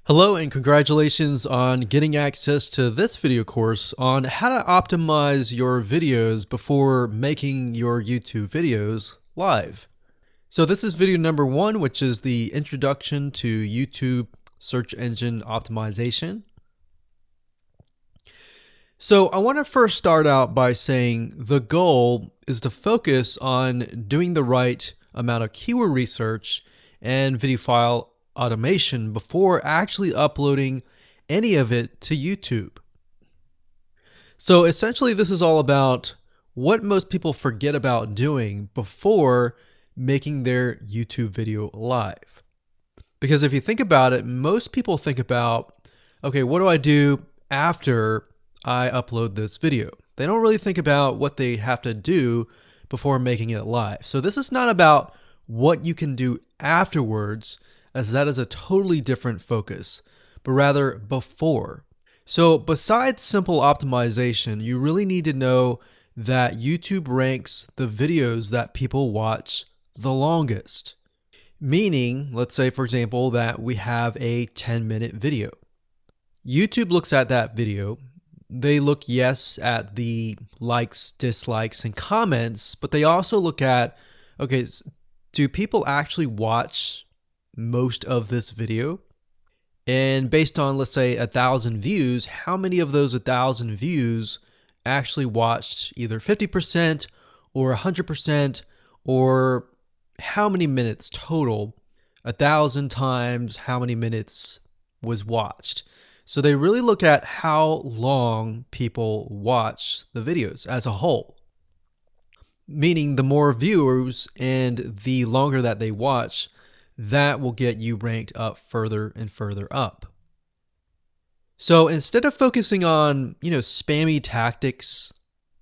Hello and congratulations on getting access to this video course on how to optimize your videos before making your YouTube videos live. So this is video number 1, which is the introduction to YouTube search engine optimization. So I want to first start out by saying the goal is to focus on doing the right amount of keyword research and video file automation before actually uploading any of it to YouTube. So essentially this is all about what most people forget about doing before making their YouTube video live. Because if you think about it, most people think about, okay, what do I do after I upload this video? They don't really think about what they have to do before making it live. So this is not about what you can do afterwards, as that is a totally different focus, but rather before. So besides simple optimization, you really need to know that YouTube ranks the videos that people watch the longest. Meaning, let's say for example that we have a 10-minute video. YouTube looks at that video. They look, yes, at the likes, dislikes, and comments, but they also look at, okay, do people actually watch most of this video? And based on, let's say, 1,000 views, how many of those 1,000 views actually watched either 50% or 100%, or how many minutes total? 1,000 times how many minutes was watched. So they really look at how long people watch the videos as a whole. Meaning the more viewers and the longer that they watch, that will get you ranked up further and further up. So instead of focusing on, spammy tactics,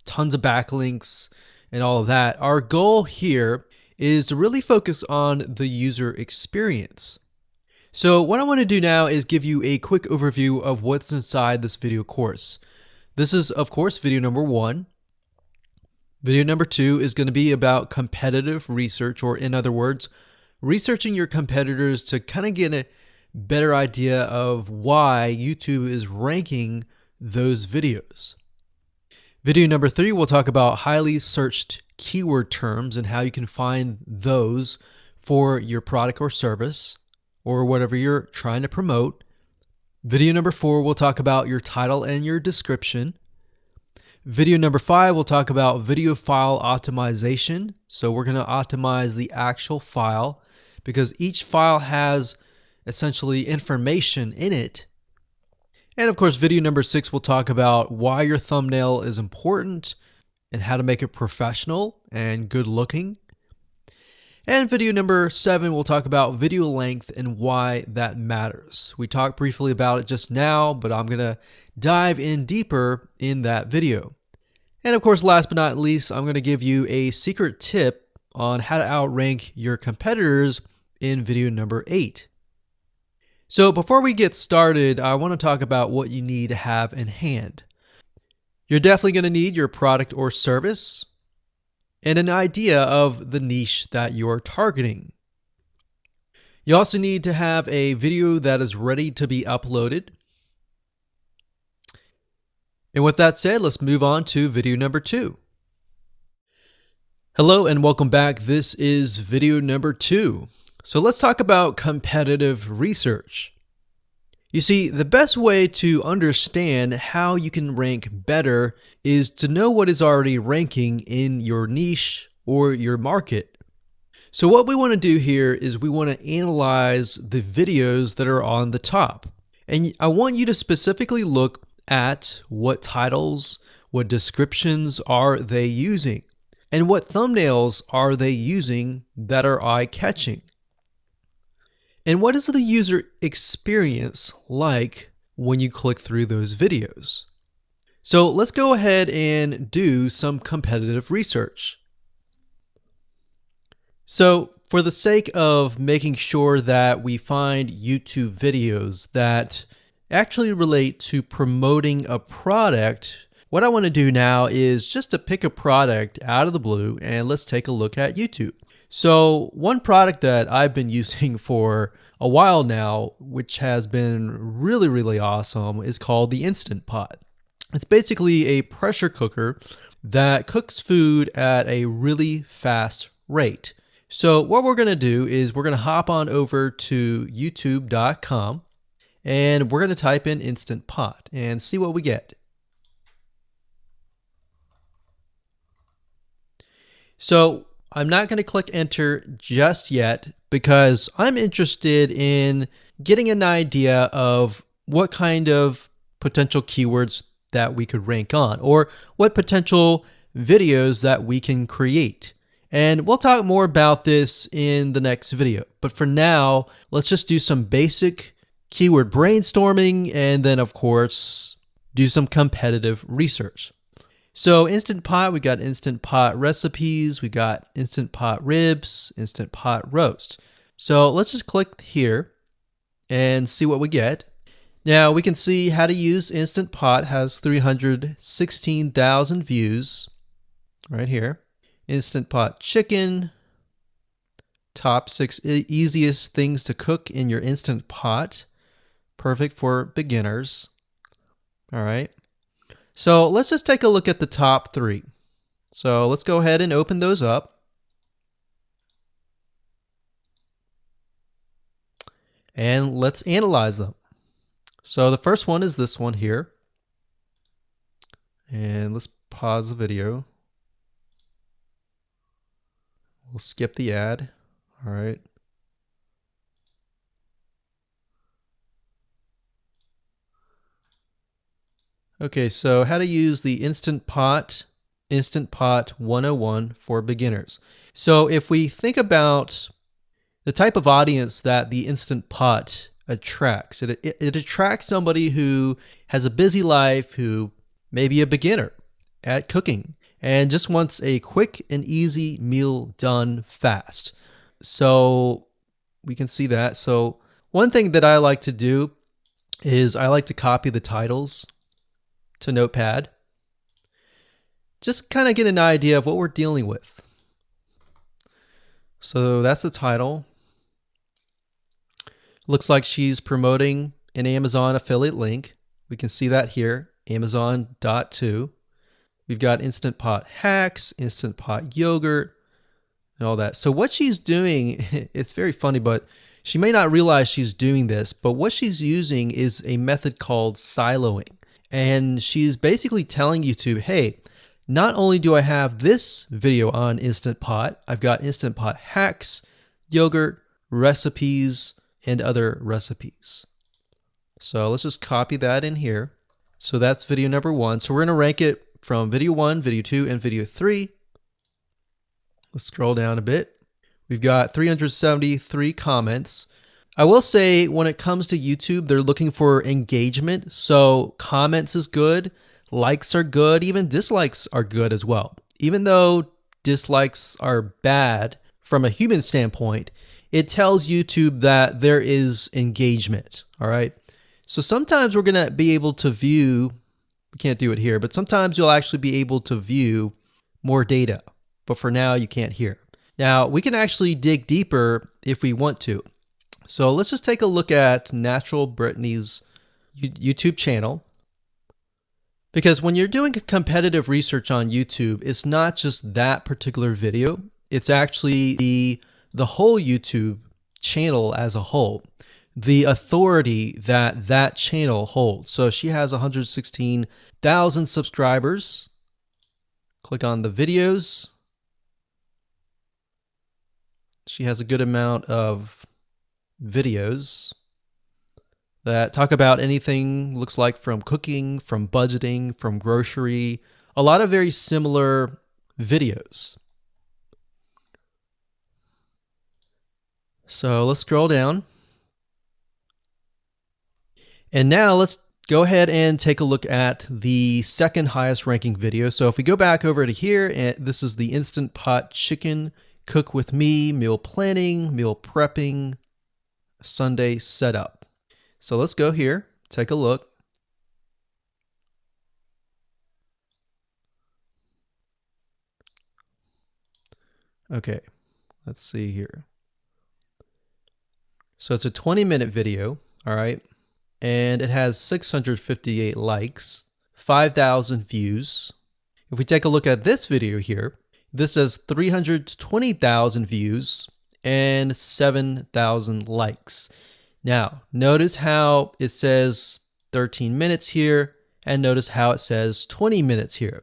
tons of backlinks, and all of that, our goal here is to really focus on the user experience. So what I want to do now is give you a quick overview of what's inside this video course. This is, of course, video number 1. Video number 2 is going to be about competitive research, or in other words, researching your competitors to kind of get a better idea of why YouTube is ranking those videos. Video number 3, we'll talk about highly searched keyword terms and how you can find those for your product or service or whatever you're trying to promote. Video number 4, we'll talk about your title and your description. Video number 5, we'll talk about video file optimization. So we're going to optimize the actual file, because each file has essentially information in it. And of course, video number 6 will talk about why your thumbnail is important and how to make it professional and good looking. And video number 7 will talk about video length and why that matters. We talked briefly about it just now, but I'm going to dive in deeper in that video. And of course, last but not least, I'm going to give you a secret tip on how to outrank your competitors in video number 8. So before we get started, I want to talk about what you need to have in hand. You're definitely going to need your product or service and an idea of the niche that you're targeting. You also need to have a video that is ready to be uploaded. And with that said, let's move on to video number 2. Hello and welcome back. This is video number 2. So let's talk about competitive research. You see, the best way to understand how you can rank better is to know what is already ranking in your niche or your market. So what we want to do here is we want to analyze the videos that are on the top. And I want you to specifically look at what titles, what descriptions are they using, and what thumbnails are they using that are eye-catching. And what is the user experience like when you click through those videos? So let's go ahead and do some competitive research. So for the sake of making sure that we find YouTube videos that actually relate to promoting a product, what I want to do now is just to pick a product out of the blue and let's take a look at YouTube. So one product that I've been using for a while now, which has been really, really awesome, is called the Instant Pot. It's basically a pressure cooker that cooks food at a really fast rate. So what we're going to do is we're going to hop on over to youtube.com and we're going to type in Instant Pot and see what we get. So I'm not going to click enter just yet because I'm interested in getting an idea of what kind of potential keywords that we could rank on, or what potential videos that we can create. And we'll talk more about this in the next video. But for now, let's just do some basic keyword brainstorming and then, of course, do some competitive research. So Instant Pot, we got Instant Pot recipes, we got Instant Pot ribs, Instant Pot roast. So let's just click here and see what we get. Now we can see how to use Instant Pot has 316,000 views right here. Instant Pot chicken, top 6 easiest things to cook in your Instant Pot. Perfect for beginners. All right. So let's just take a look at the top 3. So let's go ahead and open those up. And let's analyze them. So the first one is this one here. And let's pause the video. We'll skip the ad. All right. Okay, so how to use the Instant Pot 101 for beginners. So if we think about the type of audience that the Instant Pot attracts, it attracts somebody who has a busy life, who may be a beginner at cooking and just wants a quick and easy meal done fast. So we can see that. So one thing that I like to do is I like to copy the titles to Notepad. Just kind of get an idea of what we're dealing with. So that's the title. Looks like she's promoting an Amazon affiliate link. We can see that here, Amazon.to. We've got Instant Pot hacks, Instant Pot yogurt, and all that. So what she's doing, it's very funny, but she may not realize she's doing this, but what she's using is a method called siloing. And she's basically telling YouTube, hey, not only do I have this video on Instant Pot, I've got Instant Pot hacks, yogurt, recipes, and other recipes. So let's just copy that in here. So that's video number 1. So we're going to rank it from video 1, video 2, and video 3. Let's scroll down a bit. We've got 373 comments. I will say when it comes to YouTube, they're looking for engagement. So comments is good, likes are good, even dislikes are good as well. Even though dislikes are bad from a human standpoint, it tells YouTube that there is engagement. All right. So sometimes we're going to be able to view, we can't do it here, but sometimes you'll actually be able to view more data. But for now, you can't hear. Now, we can actually dig deeper if we want to. So let's just take a look at Natural Brittany's YouTube channel. Because when you're doing competitive research on YouTube, it's not just that particular video. It's actually the whole YouTube channel as a whole. The authority that that channel holds. So she has 116,000 subscribers. Click on the videos. She has a good amount of videos that talk about anything, looks like from cooking, from budgeting, from grocery, a lot of very similar videos. So let's scroll down. And now let's go ahead and take a look at the second highest ranking video. So if we go back over to here, and this is the Instant Pot chicken, cook with me, meal planning, meal prepping, Sunday setup. So let's go here, take a look. Okay, let's see here. So it's a 20-minute video, all right? And it has 658 likes, 5,000 views. If we take a look at this video here, this has 320,000 views and 7,000 likes. Now, notice how it says 13 minutes here, and notice how it says 20 minutes here.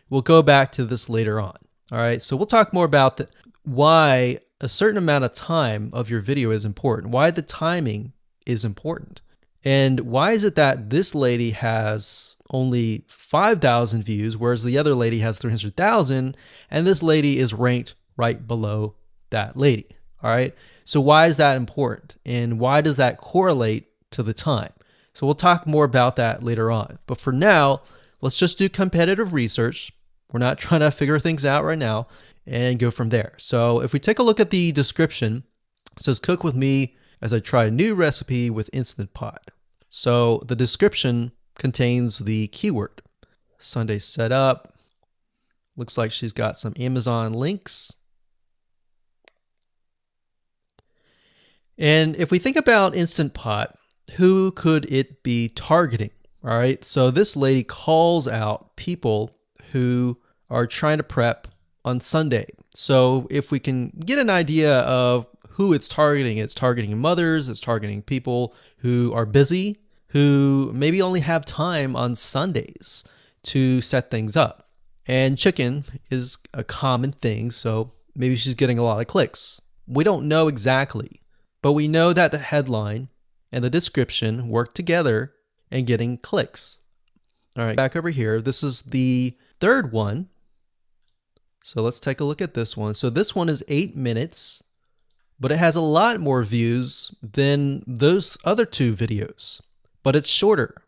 We'll go back to this later on. All right, so we'll talk more about why a certain amount of time of your video is important, why the timing is important. And why is it that this lady has only 5,000 views, whereas the other lady has 300,000, and this lady is ranked right below that lady? All right. So why is that important? And why does that correlate to the time? So we'll talk more about that later on. But for now, let's just do competitive research. We're not trying to figure things out right now, and go from there. So if we take a look at the description, it says cook with me as I try a new recipe with Instant Pot. So the description contains the keyword. Sunday setup. Looks like she's got some Amazon links. And if we think about Instant Pot, who could it be targeting? All right, so this lady calls out people who are trying to prep on Sunday. So if we can get an idea of who it's targeting mothers, it's targeting people who are busy, who maybe only have time on Sundays to set things up. And chicken is a common thing, so maybe she's getting a lot of clicks. We don't know exactly, but we know that the headline and the description work together and getting clicks. All right, back over here. This is the third one. So let's take a look at this one. So this one is 8 minutes, but it has a lot more views than those other two videos, but it's shorter.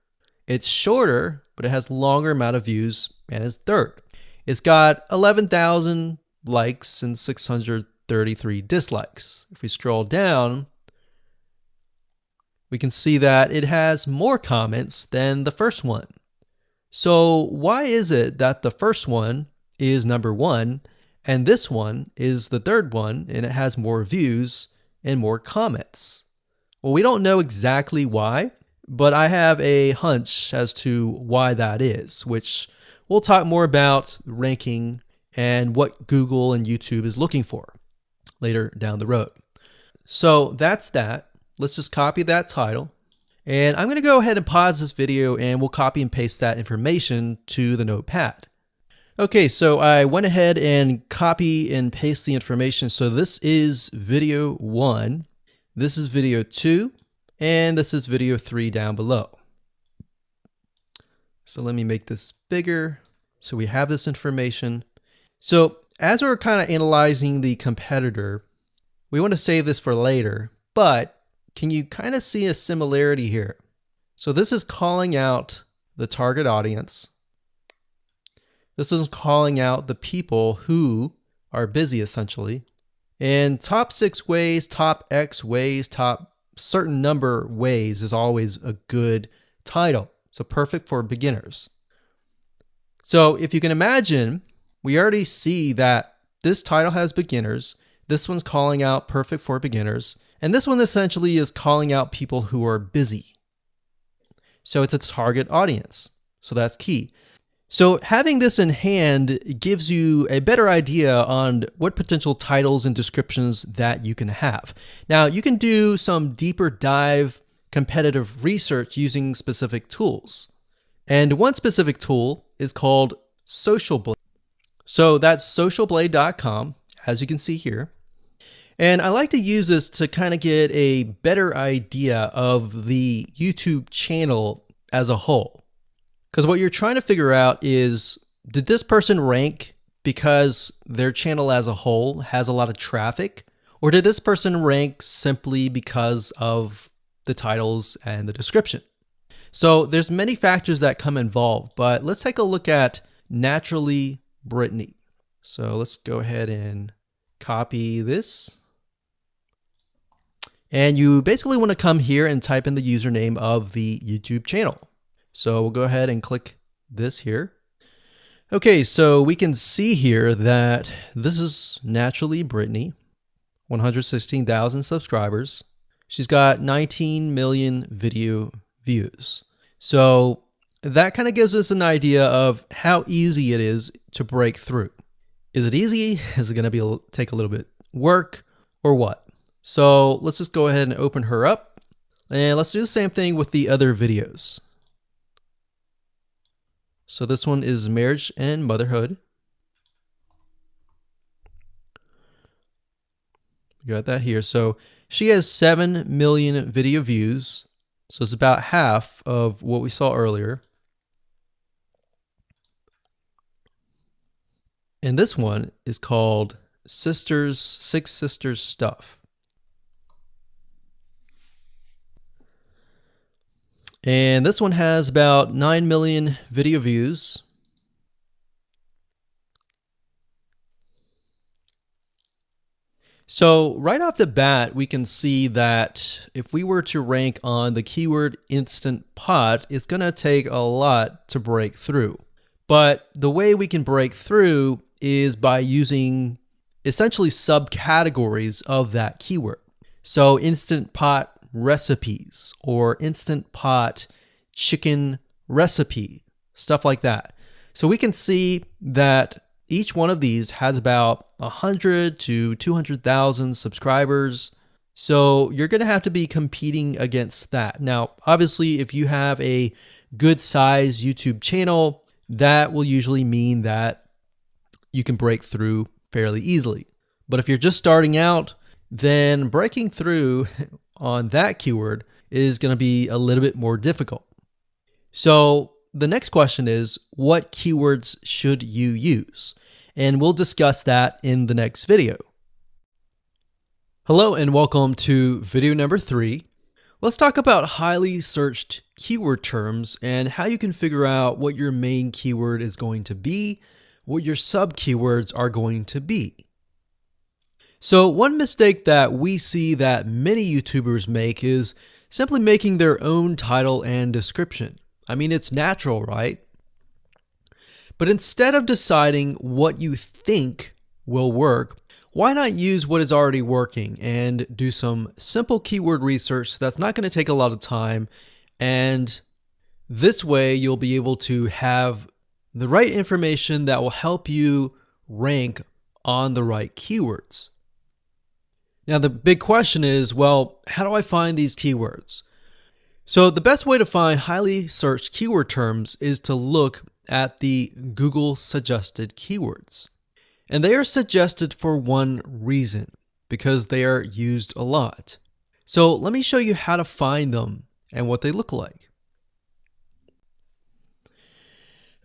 It's shorter, but it has longer amount of views, and it's third. It's got 11,000 likes and 633 dislikes. If we scroll down, we can see that it has more comments than the first one. So why is it that the first one is number one and this one is the third one and it has more views and more comments? Well, we don't know exactly why, but I have a hunch as to why that is, which we'll talk more about ranking and what Google and YouTube is looking for later down the road. So that's that. Let's just copy that title. And I'm going to go ahead and pause this video and we'll copy and paste that information to the notepad. Okay, so I went ahead and copy and paste the information. So this is video 1, this is video 2, and this is video 3 down below. So let me make this bigger so we have this information. So as we're kind of analyzing the competitor, we want to save this for later, but can you kind of see a similarity here? So this is calling out the target audience. This is calling out the people who are busy, essentially. And top 6 ways, top X ways, top certain number ways is always a good title. So perfect for beginners. So if you can imagine, we already see that this title has beginners. This one's calling out perfect for beginners. And this one essentially is calling out people who are busy. So it's a target audience. So that's key. So having this in hand gives you a better idea on what potential titles and descriptions that you can have. Now, you can do some deeper dive competitive research using specific tools. And one specific tool is called Searchable. So that's socialblade.com, as you can see here. And I like to use this to kind of get a better idea of the YouTube channel as a whole. Because what you're trying to figure out is, did this person rank because their channel as a whole has a lot of traffic? Or did this person rank simply because of the titles and the description? So there's many factors that come involved, but let's take a look at Naturally Brittany. So let's go ahead and copy this. And you basically want to come here and type in the username of the YouTube channel. So we'll go ahead and click this here. Okay, so we can see here that this is Naturally Brittany, 116,000 subscribers. She's got 19 million video views. So that kind of gives us an idea of how easy it is to break through. Is it easy? Is it going to take a little bit work or what? So let's just go ahead and open her up, and let's do the same thing with the other videos. So this one is marriage and motherhood. We got that here. So she has 7 million video views. So it's about half of what we saw earlier. And this one is called Six Sisters Stuff. And this one has about 9 million video views. So right off the bat, we can see that if we were to rank on the keyword Instant Pot, it's going to take a lot to break through. But the way we can break through is by using essentially subcategories of that keyword. So Instant Pot recipes or Instant Pot chicken recipe, stuff like that. So we can see that each one of these has about 100 to 200,000 subscribers. So you're going to have to be competing against that. Now, obviously, if you have a good size YouTube channel, that will usually mean that you can break through fairly easily. But if you're just starting out, then breaking through on that keyword is going to be a little bit more difficult. So the next question is, what keywords should you use? And we'll discuss that in the next video. Hello and welcome to video number 3. Let's talk about highly searched keyword terms and how you can figure out what your main keyword is going to be, what your sub keywords are going to be. So one mistake that we see that many YouTubers make is simply making their own title and description. I mean, it's natural, right? But instead of deciding what you think will work, why not use what is already working and do some simple keyword research that's not going to take a lot of time, and this way you'll be able to have the right information that will help you rank on the right keywords. Now the big question is, well, how do I find these keywords? So the best way to find highly searched keyword terms is to look at the Google suggested keywords. And they are suggested for one reason, because they are used a lot. So let me show you how to find them and what they look like.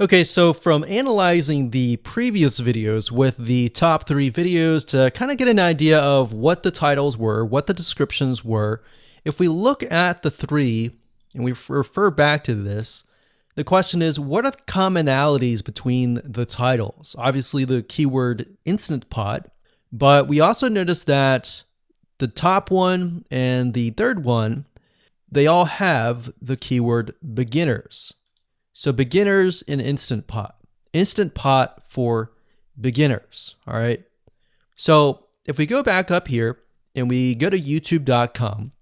Okay, so from analyzing the previous videos with the top 3 videos to kind of get an idea of what the titles were, what the descriptions were, if we look at the 3 and we refer back to this, the question is, what are the commonalities between the titles? Obviously the keyword Instant Pot, but we also noticed that the top one and the third one, they all have the keyword beginners. So beginners in Instant Pot for beginners, all right? So if we go back up here and we go to youtube.com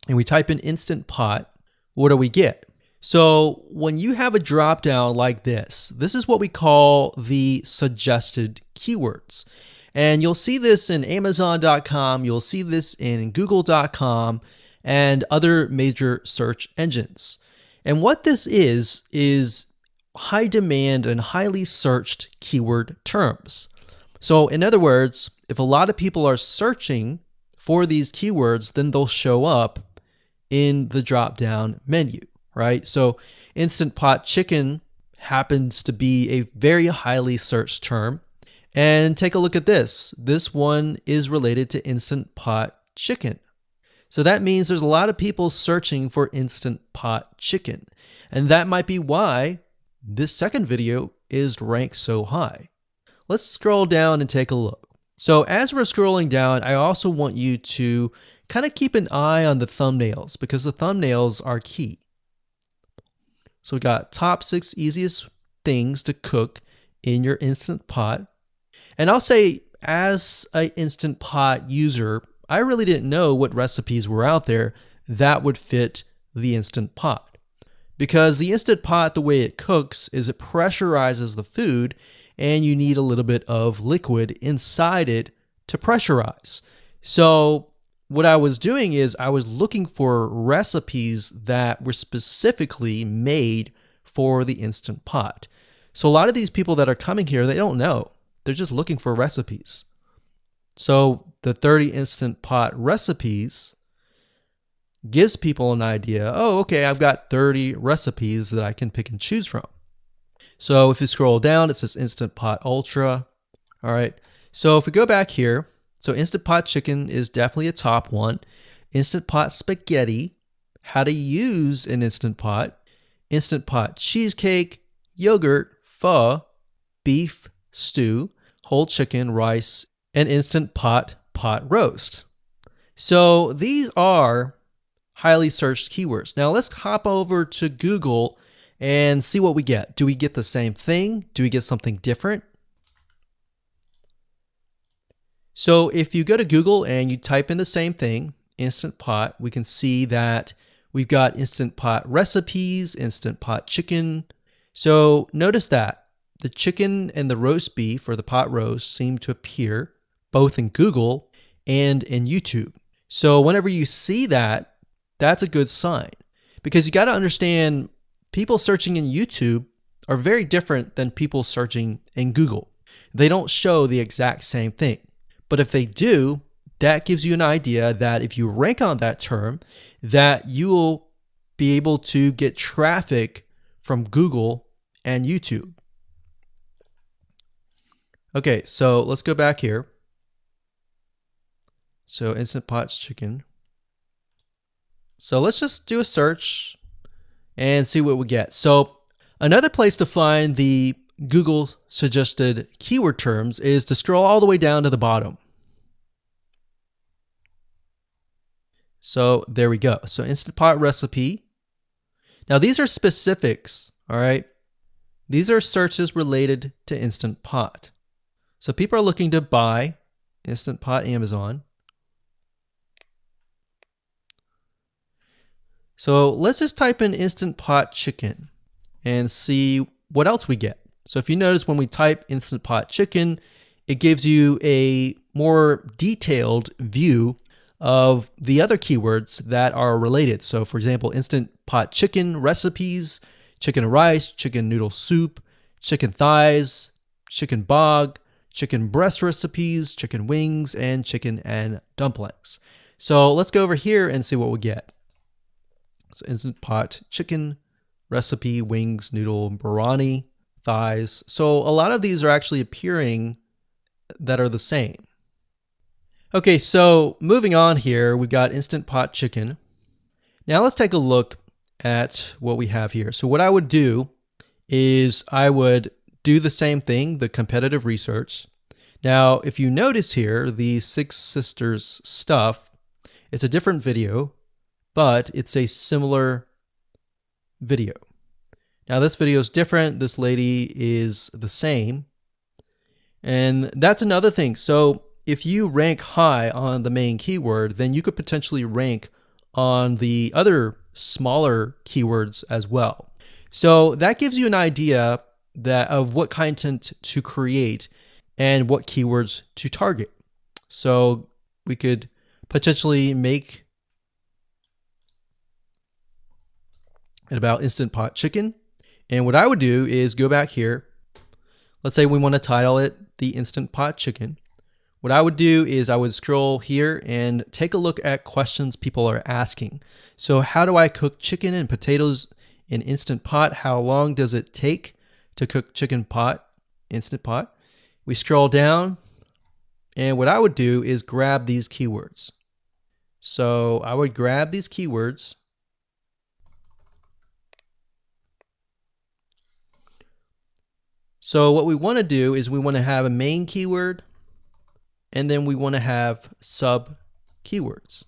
and we type in Instant Pot, what do we get? So when you have a drop down like this is what we call the suggested keywords. And you'll see this in Amazon.com, you'll see this in Google.com and other major search engines. And what this is high demand and highly searched keyword terms. So in other words, if a lot of people are searching for these keywords, then they'll show up in the drop down menu. Right? So Instant Pot chicken happens to be a very highly searched term. And take a look at this. This one is related to Instant Pot chicken. So that means there's a lot of people searching for Instant Pot chicken. And that might be why this second video is ranked so high. Let's scroll down and take a look. So as we're scrolling down, I also want you to kind of keep an eye on the thumbnails because the thumbnails are key. So we got top 6 easiest things to cook in your Instant Pot. And I'll say as an Instant Pot user, I really didn't know what recipes were out there that would fit the Instant Pot. Because the Instant Pot, the way it cooks is it pressurizes the food, and you need a little bit of liquid inside it to pressurize. So what I was doing is I was looking for recipes that were specifically made for the Instant Pot. So a lot of these people that are coming here, they don't know. They're just looking for recipes. So the 30 Instant Pot recipes gives people an idea. Oh, okay, I've got 30 recipes that I can pick and choose from. So if you scroll down, it says Instant Pot Ultra. All right. So if we go back here, so Instant Pot Chicken is definitely a top one. Instant Pot Spaghetti, how to use an Instant Pot. Instant Pot Cheesecake, yogurt, pho, beef stew, whole chicken, rice, and Instant Pot roast. So these are highly searched keywords. Now let's hop over to Google and see what we get. Do we get the same thing? Do we get something different? So if you go to Google and you type in the same thing, Instant Pot, we can see that we've got Instant Pot recipes, Instant Pot chicken. So notice that the chicken and the roast beef or the pot roast seem to appear both in Google and in YouTube. So whenever you see that, that's a good sign, because you got to understand people searching in YouTube are very different than people searching in Google. They don't show the exact same thing. But if they do, that gives you an idea that if you rank on that term, that you will be able to get traffic from Google and YouTube. Okay, so let's go back here. So Instant Pot Chicken. So let's just do a search and see what we get. So another place to find the Google suggested keyword terms is to scroll all the way down to the bottom. So there we go. So Instant Pot recipe. Now these are specifics, all right? These are searches related to Instant Pot. So people are looking to buy Instant Pot Amazon. So let's just type in Instant Pot chicken and see what else we get. So if you notice, when we type Instant Pot chicken, it gives you a more detailed view of the other keywords that are related. So for example, Instant Pot chicken recipes, chicken rice, chicken noodle soup, chicken thighs, chicken bog, chicken breast recipes, chicken wings, and chicken and dumplings. So let's go over here and see what we get. So Instant Pot chicken recipe, wings, noodle, biryani, thighs. So a lot of these are actually appearing that are the same. Okay, so moving on here, we've got Instant Pot chicken. Now let's take a look at what we have here. So what I would do is I would do the same thing, the competitive research. Now, if you notice here, the Six Sisters stuff, it's a different video, but it's a similar video. Now this video is different. This lady is the same. And that's another thing. So if you rank high on the main keyword, then you could potentially rank on the other smaller keywords as well. So that gives you an idea of what content to create and what keywords to target. So we could potentially make it about Instant Pot chicken. And what I would do is go back here. Let's say we want to title it the Instant Pot chicken. What I would do is I would scroll here and take a look at questions people are asking. So how do I cook chicken and potatoes in Instant Pot? How long does it take to cook chicken pot, Instant Pot? We scroll down, and what I would do is grab these keywords. So I would grab these keywords. So what we want to do is we want to have a main keyword, and then we want to have sub keywords.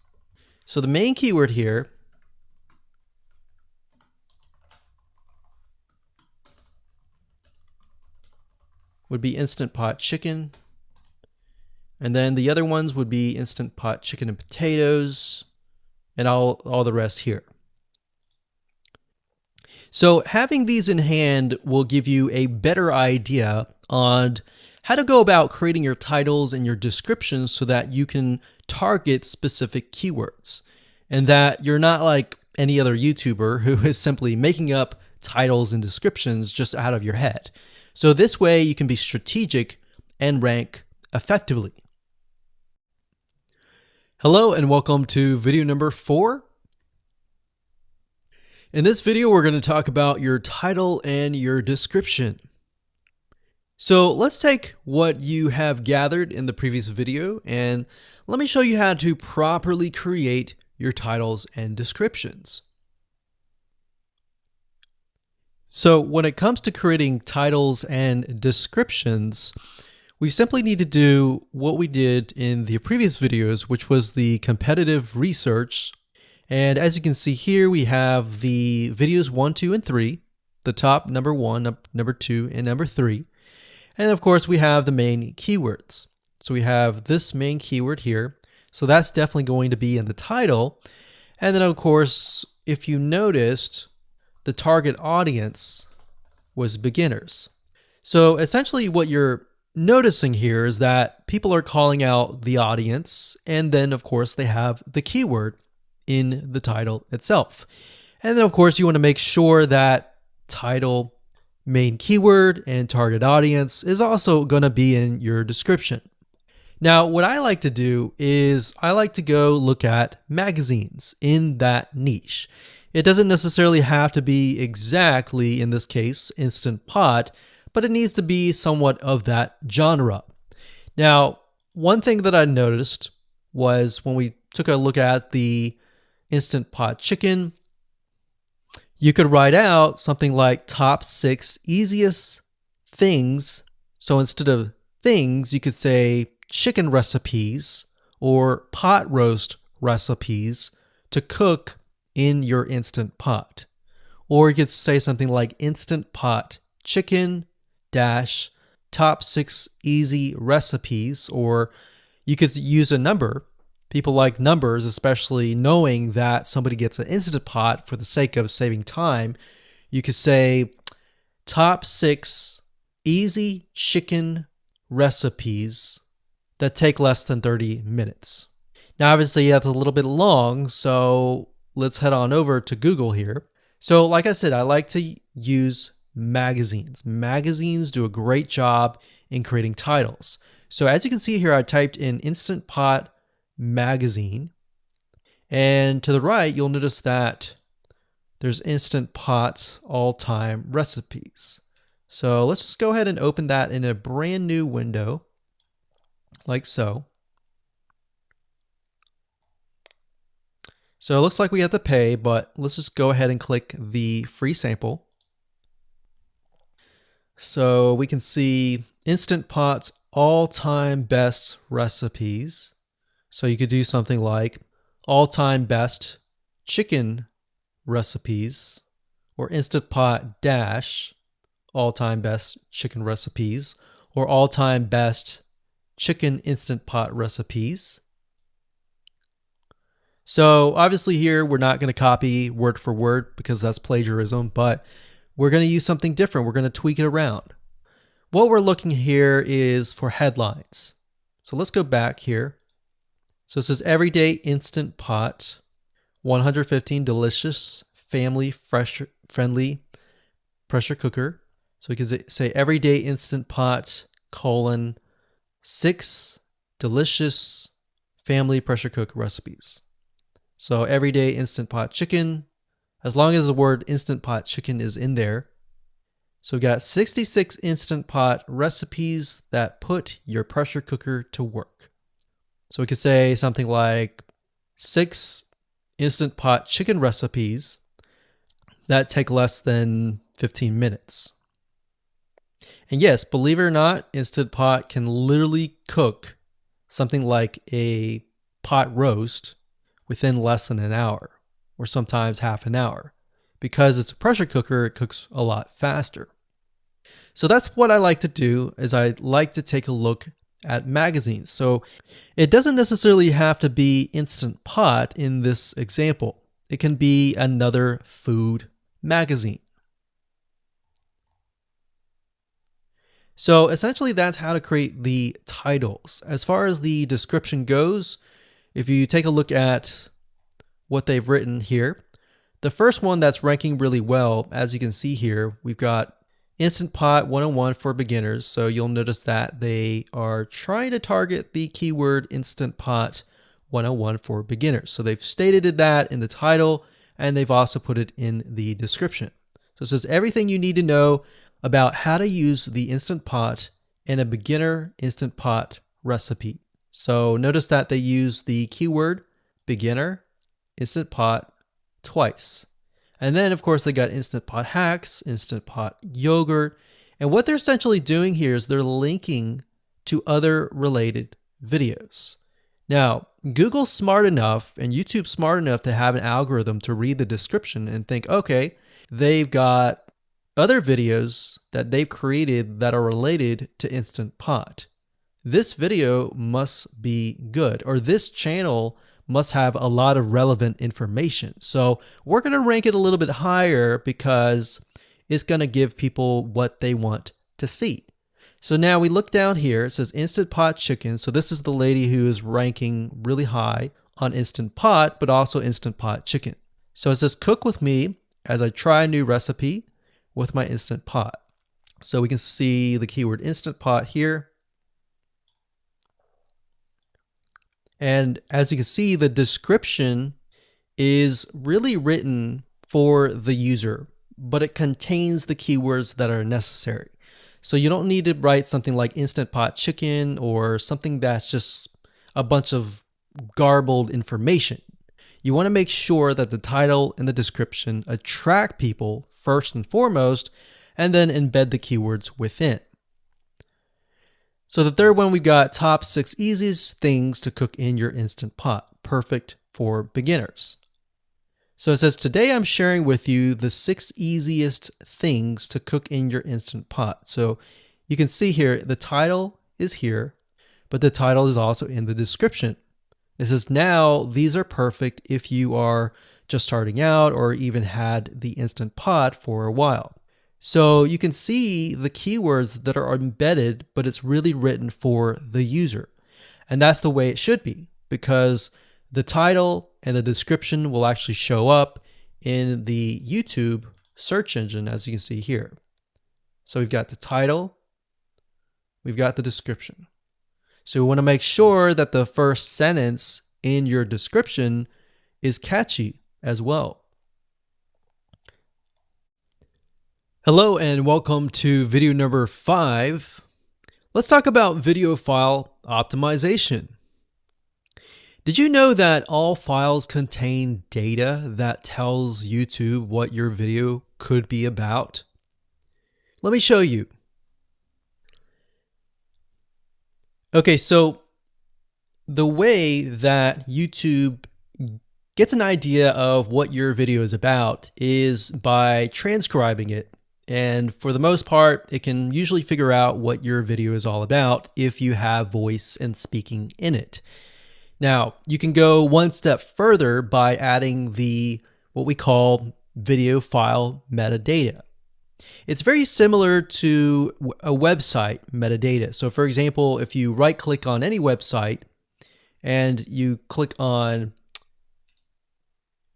So the main keyword here would be Instant Pot chicken. And then the other ones would be Instant Pot chicken and potatoes, and all the rest here. So having these in hand will give you a better idea on how to go about creating your titles and your descriptions so that you can target specific keywords, and that you're not like any other YouTuber who is simply making up titles and descriptions just out of your head. So this way you can be strategic and rank effectively. Hello and welcome to video number 4. In this video, we're going to talk about your title and your description. So let's take what you have gathered in the previous video and let me show you how to properly create your titles and descriptions. So when it comes to creating titles and descriptions, we simply need to do what we did in the previous videos, which was the competitive research. And as you can see here, we have the videos 1, 2, and 3, the top number 1, number 2, and number 3. And of course, we have the main keywords. So we have this main keyword here. So that's definitely going to be in the title. And then of course, if you noticed, the target audience was beginners. So essentially what you're noticing here is that people are calling out the audience, and then of course they have the keyword in the title itself. And then of course you want to make sure that title, main keyword, and target audience is also going to be in your description. Now, what I like to do is I like to go look at magazines in that niche. It doesn't necessarily have to be exactly, in this case, Instant Pot, but it needs to be somewhat of that genre. Now, one thing that I noticed was when we took a look at the Instant Pot chicken, you could write out something like top 6 easiest things. So instead of things, you could say chicken recipes or pot roast recipes to cook in your Instant Pot. Or you could say something like Instant Pot chicken dash top 6 easy recipes, or you could use a number. People like numbers, especially knowing that somebody gets an Instant Pot for the sake of saving time. You could say top 6 easy chicken recipes that take less than 30 minutes. Now, obviously that's a little bit long, so let's head on over to Google here. So like I said, I like to use magazines. Magazines do a great job in creating titles. So as you can see here, I typed in Instant Pot magazine, and to the right, you'll notice that there's Instant Pot all-time recipes. So let's just go ahead and open that in a brand new window, like so. So it looks like we have to pay, but let's just go ahead and click the free sample. So we can see Instant Pot's all-time best recipes. So you could do something like all-time best chicken recipes, or Instant Pot dash all-time best chicken recipes, or all-time best chicken Instant Pot recipes. So obviously here we're not going to copy word for word because that's plagiarism, but we're going to use something different. We're going to tweak it around. What we're looking here is for headlines. So let's go back here. So it says everyday Instant Pot, 115 delicious, family friendly pressure cooker. So we can say everyday Instant Pot, 6 delicious family pressure cook recipes. So everyday Instant Pot chicken, as long as the word Instant Pot chicken is in there. So we got 66 Instant Pot recipes that put your pressure cooker to work. So we could say something like 6 Instant Pot chicken recipes that take less than 15 minutes. And yes, believe it or not, Instant Pot can literally cook something like a pot roast within less than an hour, or sometimes half an hour. Because it's a pressure cooker, it cooks a lot faster. So that's what I like to do, is I like to take a look at magazines. So it doesn't necessarily have to be Instant Pot in this example. It can be another food magazine. So essentially that's how to create the titles. As far as the description goes, if you take a look at what they've written here, the first one that's ranking really well, as you can see here, we've got Instant Pot 101 for beginners. So you'll notice that they are trying to target the keyword Instant Pot 101 for beginners. So they've stated that in the title, and they've also put it in the description. So it says everything you need to know about how to use the Instant Pot in a beginner Instant Pot recipe. So notice that they use the keyword beginner Instant Pot twice. And then of course they got Instant Pot hacks, Instant Pot yogurt. And what they're essentially doing here is they're linking to other related videos. Now, Google's smart enough and YouTube's smart enough to have an algorithm to read the description and think, okay, they've got other videos that they've created that are related to Instant Pot. This video must be good, or this channel must have a lot of relevant information. So we're going to rank it a little bit higher because it's going to give people what they want to see. So now we look down here, it says Instant Pot Chicken. So this is the lady who is ranking really high on Instant Pot, but also Instant Pot Chicken. So it says cook with me as I try a new recipe with my Instant Pot. So we can see the keyword Instant Pot here. And as you can see, the description is really written for the user, but it contains the keywords that are necessary. So you don't need to write something like Instant Pot Chicken or something that's just a bunch of garbled information. You want to make sure that the title and the description attract people first and foremost, and then embed the keywords within. So the third one, we've got top 6 easiest things to cook in your Instant Pot, perfect for beginners. So it says, today I'm sharing with you the 6 easiest things to cook in your Instant Pot. So you can see here, the title is here, but the title is also in the description. It says, now these are perfect if you are just starting out or even had the Instant Pot for a while. So you can see the keywords that are embedded, but it's really written for the user. And that's the way it should be, because the title and the description will actually show up in the YouTube search engine, as you can see here. So we've got the title, we've got the description. So we want to make sure that the first sentence in your description is catchy as well. Hello and welcome to video number 5. Let's talk about video file optimization. Did you know that all files contain data that tells YouTube what your video could be about? Let me show you. Okay, so the way that YouTube gets an idea of what your video is about is by transcribing it. And for the most part, it can usually figure out what your video is all about if you have voice and speaking in it. Now, you can go one step further by adding what we call video file metadata. It's very similar to a website metadata. So for example, if you right click on any website and you click on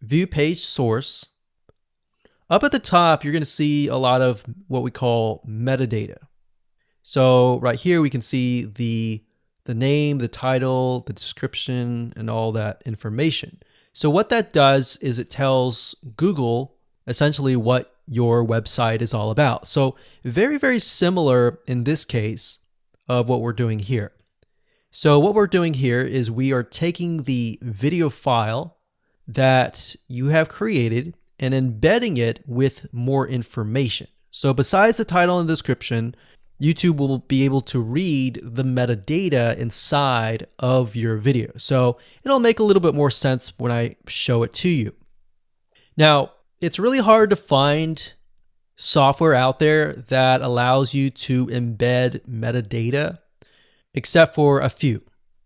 View Page Source, up at the top, you're going to see a lot of what we call metadata. So right here, we can see the name, the title, the description, and all that information. So what that does is it tells Google essentially what your website is all about. So very, very similar in this case of what we're doing here. So what we're doing here is we are taking the video file that you have created and embedding it with more information. So besides the title and description, YouTube will be able to read the metadata inside of your video. So it'll make a little bit more sense when I show it to you. Now, it's really hard to find software out there that allows you to embed metadata except for a few.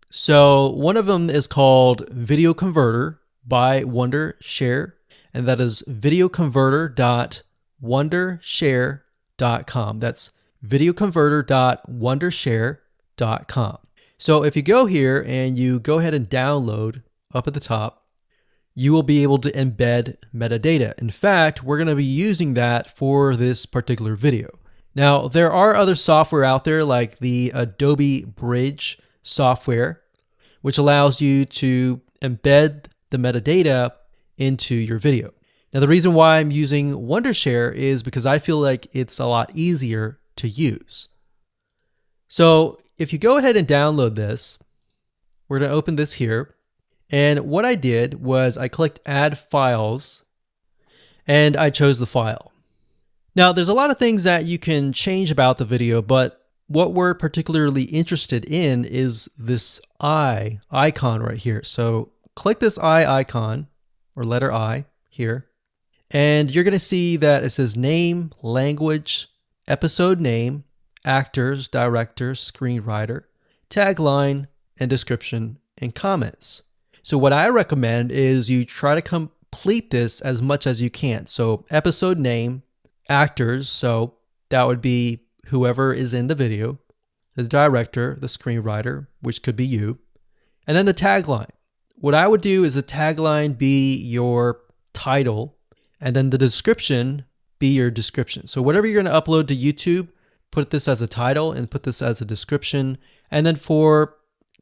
So one of them is called Video Converter by Wondershare, and that is videoconverter.wondershare.com. That's videoconverter.wondershare.com. So if you go here and you go ahead and download up at the top, you will be able to embed metadata. In fact, we're going to be using that for this particular video. Now, there are other software out there like the Adobe Bridge software, which allows you to embed the metadata into your video. Now, the reason why I'm using Wondershare is because I feel like it's a lot easier to use. So if you go ahead and download this, we're going to open this here. And what I did was I clicked Add Files, and I chose the file. Now, there's a lot of things that you can change about the video, but what we're particularly interested in is this I icon right here. So click this I icon, or letter I here, and you're going to see that it says name, language, episode name, actors, directors, screenwriter, tagline, and description, and comments. So what I recommend is you try to complete this as much as you can. So episode name, actors, so that would be whoever is in the video, the director, the screenwriter, which could be you, and then the tagline. What I would do is the tagline be your title, and then the description be your description. So whatever you're going to upload to YouTube, put this as a title and put this as a description. And then for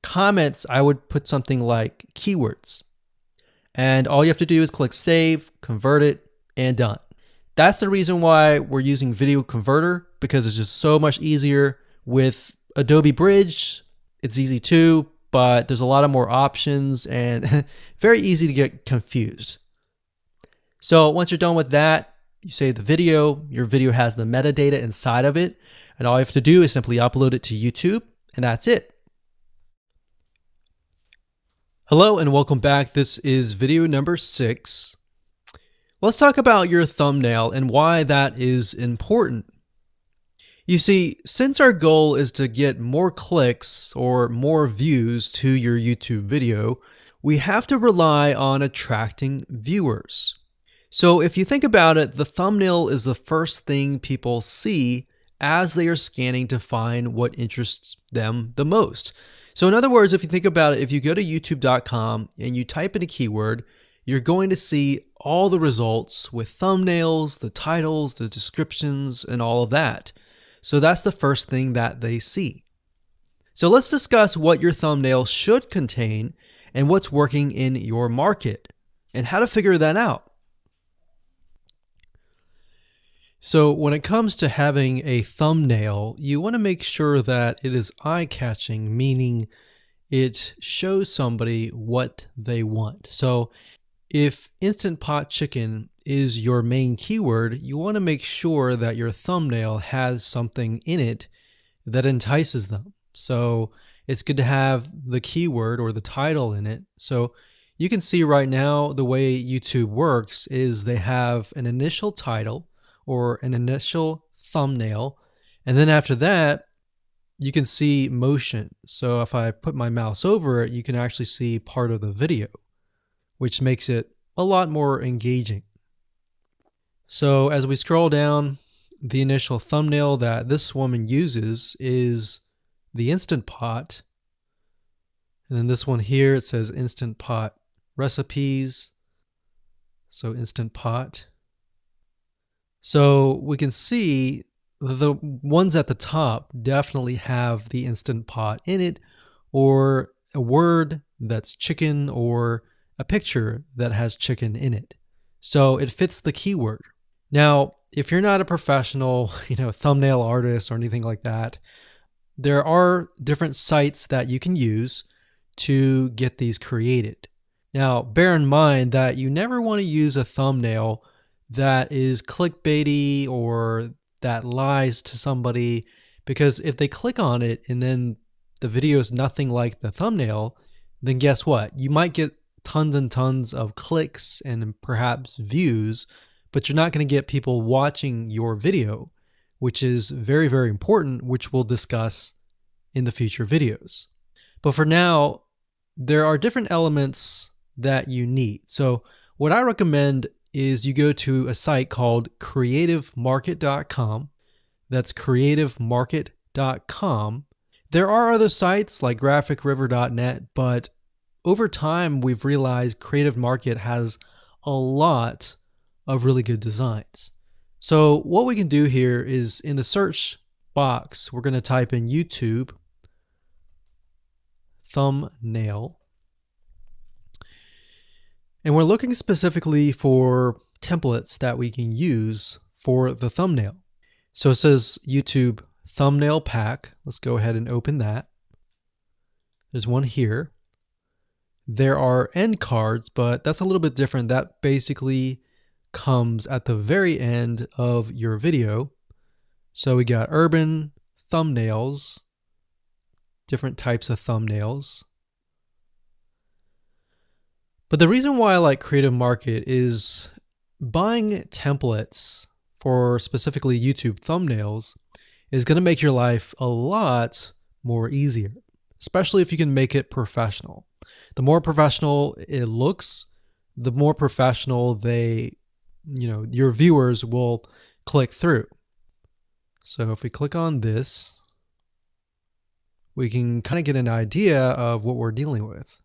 comments, I would put something like keywords. And all you have to do is click save, convert it, and done. That's the reason why we're using Video Converter, because it's just so much easier. With Adobe Bridge, it's easy too, but there's a lot of more options and very easy to get confused. So once you're done with that, you save the video. Your video has the metadata inside of it, and all you have to do is simply upload it to YouTube, and that's it. Hello and welcome back. This is video number 6. Let's talk about your thumbnail and why that is important. You see, since our goal is to get more clicks or more views to your YouTube video, we have to rely on attracting viewers. So if you think about it, the thumbnail is the first thing people see as they are scanning to find what interests them the most. So in other words, if you think about it, if you go to youtube.com and you type in a keyword, you're going to see all the results with thumbnails, the titles, the descriptions, and all of that. So that's the first thing that they see. So let's discuss what your thumbnail should contain and what's working in your market and how to figure that out. So when it comes to having a thumbnail, you want to make sure that it is eye-catching, meaning it shows somebody what they want. So if Instant Pot Chicken is your main keyword, you want to make sure that your thumbnail has something in it that entices them. So it's good to have the keyword or the title in it. So you can see right now the way YouTube works is they have an initial title or an initial thumbnail, and then after that you can see motion. So if I put my mouse over it, you can actually see part of the video, which makes it a lot more engaging. So as we scroll down, the initial thumbnail that this woman uses is the Instant Pot. And then this one here, it says Instant Pot recipes. So Instant Pot. So we can see the ones at the top definitely have the Instant Pot in it, or a word that's chicken, or a picture that has chicken in it. So it fits the keyword. Now, if you're not a professional, thumbnail artist or anything like that, there are different sites that you can use to get these created. Now, bear in mind that you never want to use a thumbnail that is clickbaity or that lies to somebody, because if they click on it and then the video is nothing like the thumbnail, then guess what? You might get tons and tons of clicks and perhaps views, but you're not going to get people watching your video, which is very, very important, which we'll discuss in the future videos. But for now, there are different elements that you need. So what I recommend is you go to a site called creativemarket.com. That's creativemarket.com. There are other sites like graphicriver.net, but over time we've realized Creative Market has a lot of really good designs. So what we can do here is in the search box, we're going to type in YouTube thumbnail. And we're looking specifically for templates that we can use for the thumbnail. So it says YouTube thumbnail pack. Let's go ahead and open that. There's one here. There are end cards, but that's a little bit different. That basically comes at the very end of your video. So we got urban thumbnails, different types of thumbnails. But the reason why I like Creative Market is buying templates for specifically YouTube thumbnails is going to make your life a lot more easier, especially if you can make it professional. The more professional it looks, the more professional your viewers will click through. So if we click on this, we can kind of get an idea of what we're dealing with.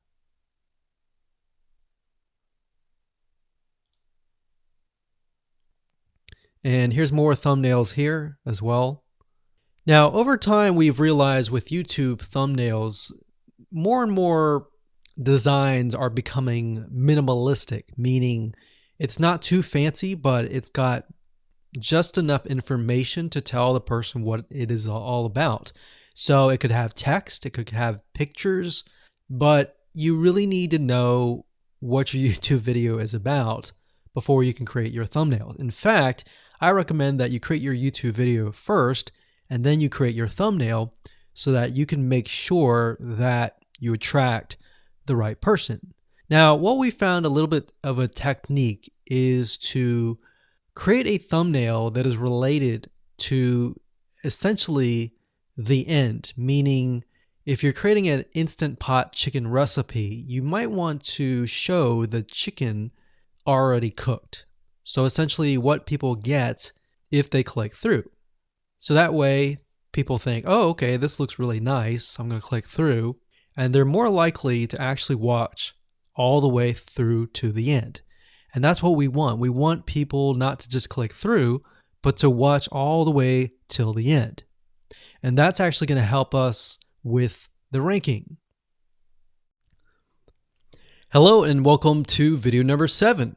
And here's more thumbnails here as well. Now, over time, we've realized with YouTube thumbnails, more and more designs are becoming minimalistic, meaning it's not too fancy, but it's got just enough information to tell the person what it is all about. So it could have text, it could have pictures, but you really need to know what your YouTube video is about before you can create your thumbnail. In fact, I recommend that you create your YouTube video first and then you create your thumbnail so that you can make sure that you attract the right person. Now, what we found a little bit of a technique is to create a thumbnail that is related to essentially the end, meaning if you're creating an Instant Pot chicken recipe, you might want to show the chicken already cooked. So essentially what people get if they click through. So that way people think, oh, okay, this looks really nice. I'm going to click through. And they're more likely to actually watch all the way through to the end. And that's what we want. We want people not to just click through, but to watch all the way till the end. And that's actually going to help us with the ranking. Hello and welcome to video number 7.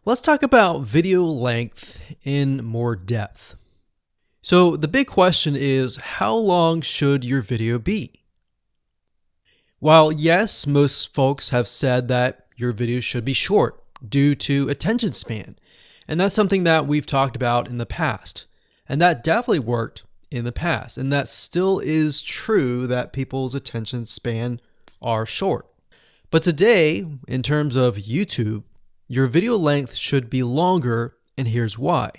Let's talk about video length in more depth. So the big question is, how long should your video be? While yes, most folks have said that your video should be short due to attention span, and that's something that we've talked about in the past, and that definitely worked in the past, and that still is true that people's attention span are short. But today, in terms of YouTube, your video length should be longer, and here's why.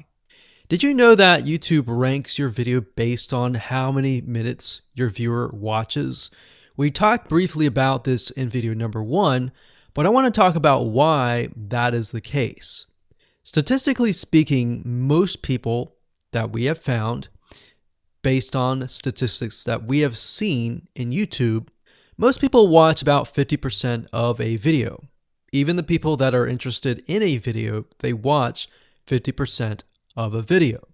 Did you know that YouTube ranks your video based on how many minutes your viewer watches? We talked briefly about this in video number 1, but I want to talk about why that is the case. Statistically speaking, most people that we have found, based on statistics that we have seen in YouTube, most people watch about 50% of a video. Even the people that are interested in a video, they watch 50% of a video.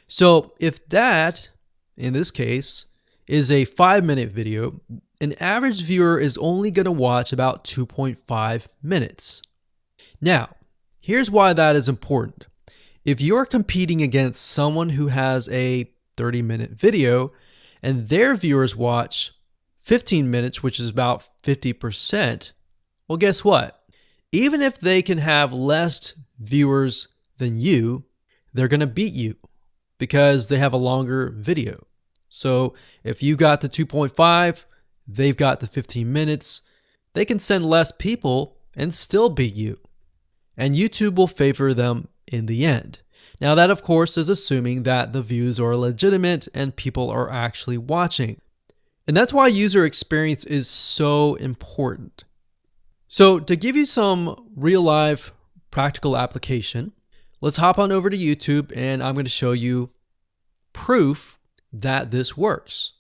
So if that, in this case, is a 5-minute video, an average viewer is only going to watch about 2.5 minutes. Now, here's why that is important. If you're competing against someone who has a 30-minute video and their viewers watch 15 minutes, which is about 50%, well, guess what? Even if they can have less viewers than you, they're going to beat you because they have a longer video. So if you got the 2.5, they've got the 15 minutes, they can send less people and still beat you. And YouTube will favor them in the end. Now that, of course, is assuming that the views are legitimate and people are actually watching. And that's why user experience is so important. So to give you some real life practical application, let's hop on over to YouTube and I'm going to show you proof that this works.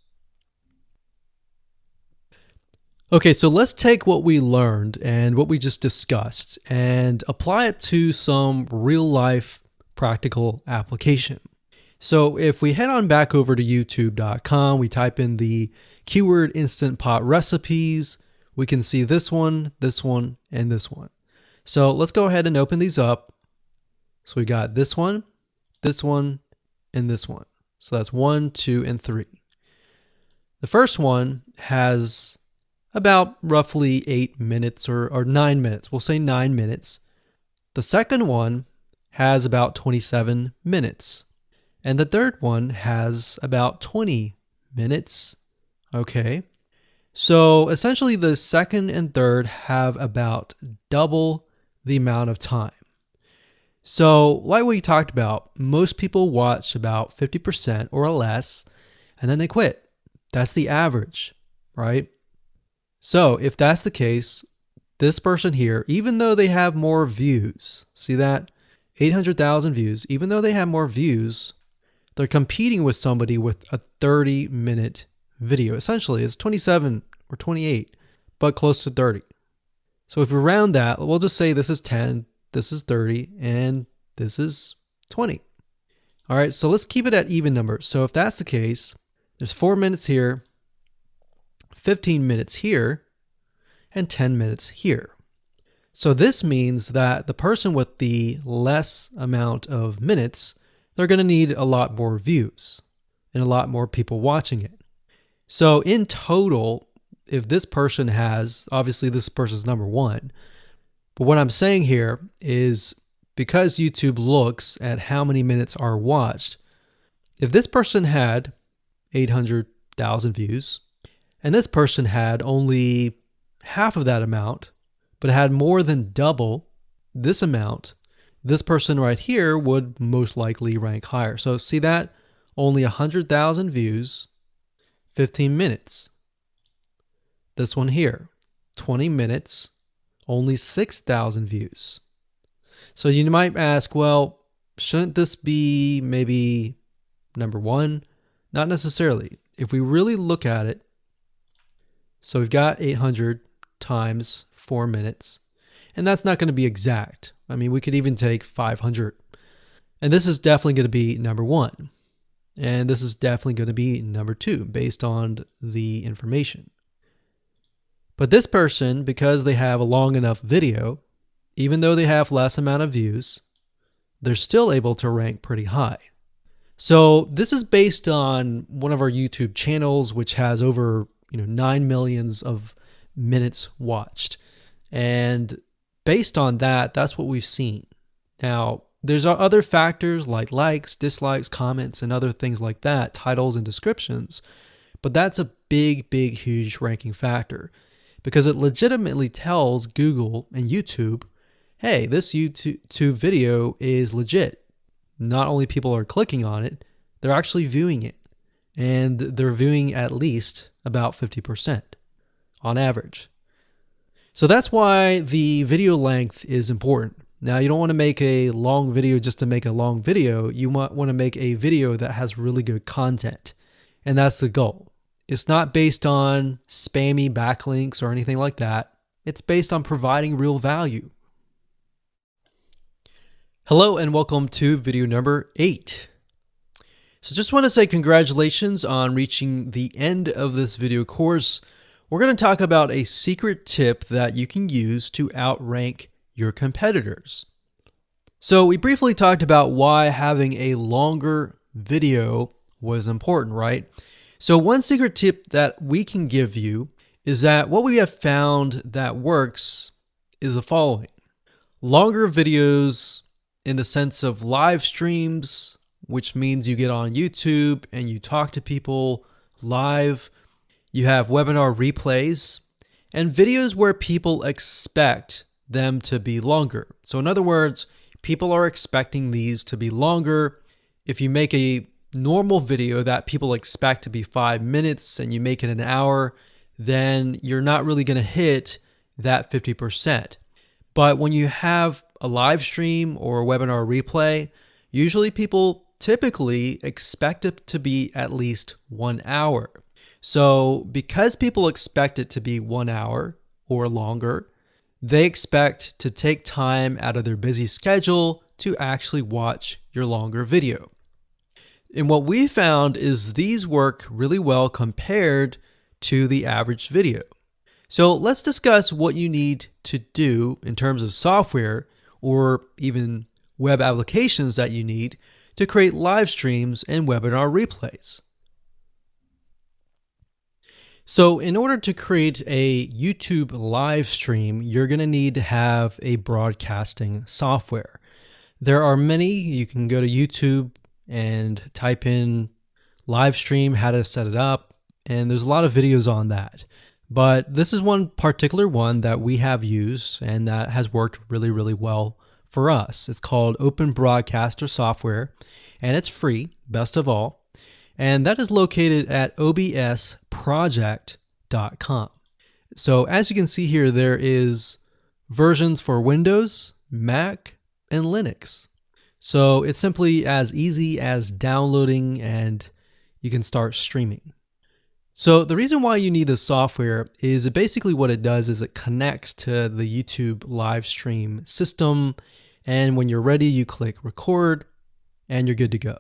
Okay, so let's take what we learned and what we just discussed and apply it to some real life practical application. So if we head on back over to youtube.com, we type in the keyword Instant Pot recipes, we can see this one, and this one. So let's go ahead and open these up. So we got this one, and this one. So that's 1, 2, and 3. The first one has about roughly 8 minutes or 9 minutes. We'll say 9 minutes. The second one has about 27 minutes. And the third one has about 20 minutes. Okay. So essentially the second and third have about double the amount of time. So like we talked about, most people watch about 50% or less, and then they quit. That's the average, right? So if that's the case, this person here, even though they have more views, see that? 800,000 views, even though they have more views, they're competing with somebody with a 30-minute video. Essentially, it's 27 or 28, but close to 30. So if we round that, we'll just say this is 10, this is 30, and this is 20. All right, so let's keep it at even numbers. So if that's the case, there's 4 minutes here, 15 minutes here, and 10 minutes here. So this means that the person with the less amount of minutes, they're going to need a lot more views and a lot more people watching it. So in total, if this person has, obviously this person's number one, but what I'm saying here is because YouTube looks at how many minutes are watched, if this person had 800,000 views, and this person had only half of that amount, but had more than double this amount, this person right here would most likely rank higher. So see that? Only 100,000 views, 15 minutes. This one here, 20 minutes, only 6,000 views. So you might ask, well, shouldn't this be maybe number one? Not necessarily. If we really look at it, so we've got 800 times 4 minutes, and that's not going to be exact. I mean, we could even take 500. And this is definitely going to be number one. And this is definitely going to be number two based on the information. But this person, because they have a long enough video, even though they have less amount of views, they're still able to rank pretty high. So this is based on one of our YouTube channels, which has over 9 million of minutes watched. And based on that, that's what we've seen. Now, there's other factors like likes, dislikes, comments, and other things like that, titles and descriptions. But that's a big, huge ranking factor because it legitimately tells Google and YouTube, hey, this YouTube video is legit. Not only people are clicking on it, they're actually viewing it. And they're viewing at least about 50% on average. So that's why the video length is important. Now, you don't want to make a long video just to make a long video. You might want to make a video that has really good content. And that's the goal. It's not based on spammy backlinks or anything like that. It's based on providing real value. Hello and welcome to video number 8. So just want to say congratulations on reaching the end of this video course. We're going to talk about a secret tip that you can use to outrank your competitors. So we briefly talked about why having a longer video was important, right? So one secret tip that we can give you is that what we have found that works is the following. Longer videos in the sense of live streams, which means you get on YouTube and you talk to people live. You have webinar replays and videos where people expect them to be longer. So in other words, people are expecting these to be longer. If you make a normal video that people expect to be 5 minutes and you make it an hour, then you're not really going to hit that 50%. But when you have a live stream or a webinar replay, usually people typically expect it to be at least 1 hour. So because people expect it to be 1 hour or longer, they expect to take time out of their busy schedule to actually watch your longer video. And what we found is these work really well compared to the average video. So let's discuss what you need to do in terms of software or even web applications that you need to create live streams and webinar replays. So in order to create a YouTube live stream, you're going to need to have a broadcasting software. There are many. You can go to YouTube and type in live stream, how to set it up, and there's a lot of videos on that. But this is one particular one that we have used and that has worked really, really well for us. It's called Open Broadcaster Software, and it's free, best of all. And that is located at obsproject.com. So as you can see here, there is versions for Windows, Mac, and Linux. So it's simply as easy as downloading and you can start streaming. So the reason why you need this software is basically what it does is it connects to the YouTube live stream system. And when you're ready, you click record and you're good to go.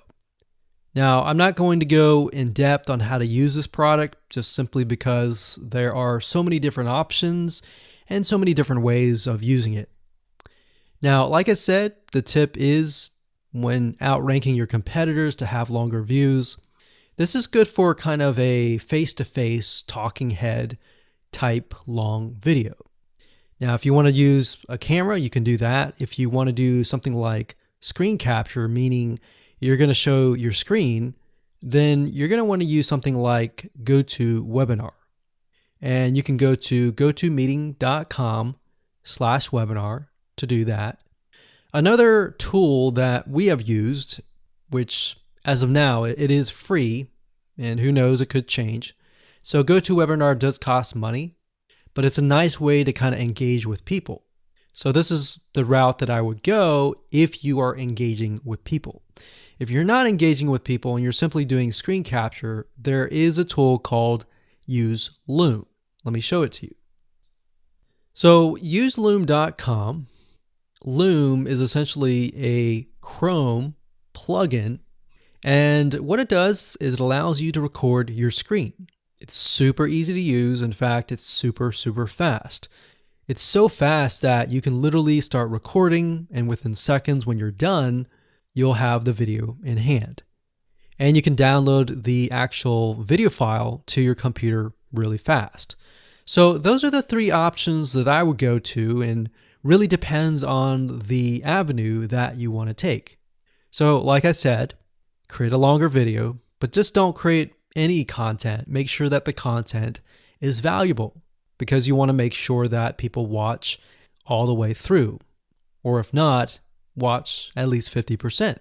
Now, I'm not going to go in depth on how to use this product just simply because there are so many different options and so many different ways of using it. Now, like I said, the tip is when outranking your competitors to have longer views. This is good for kind of a face-to-face talking head type long video. Now, if you want to use a camera, you can do that. If you want to do something like screen capture, meaning you're going to show your screen, then you're going to want to use something like GoToWebinar. And you can go to gotomeeting.com/webinar to do that. Another tool that we have used, which as of now, it is free, and who knows, it could change. So GoToWebinar does cost money, but it's a nice way to kind of engage with people. So this is the route that I would go if you are engaging with people. If you're not engaging with people and you're simply doing screen capture, there is a tool called Use Loom. Let me show it to you. So useloom.com. Loom is essentially a Chrome plugin, and what it does is it allows you to record your screen. It's super easy to use. In fact, it's super, super fast. It's so fast that you can literally start recording, and within seconds when you're done, you'll have the video in hand. And you can download the actual video file to your computer really fast. So those are the three options that I would go to, and really depends on the avenue that you want to take. So like I said, create a longer video, but just don't create any content. Make sure that the content is valuable, because you want to make sure that people watch all the way through, or if not, watch at least 50%.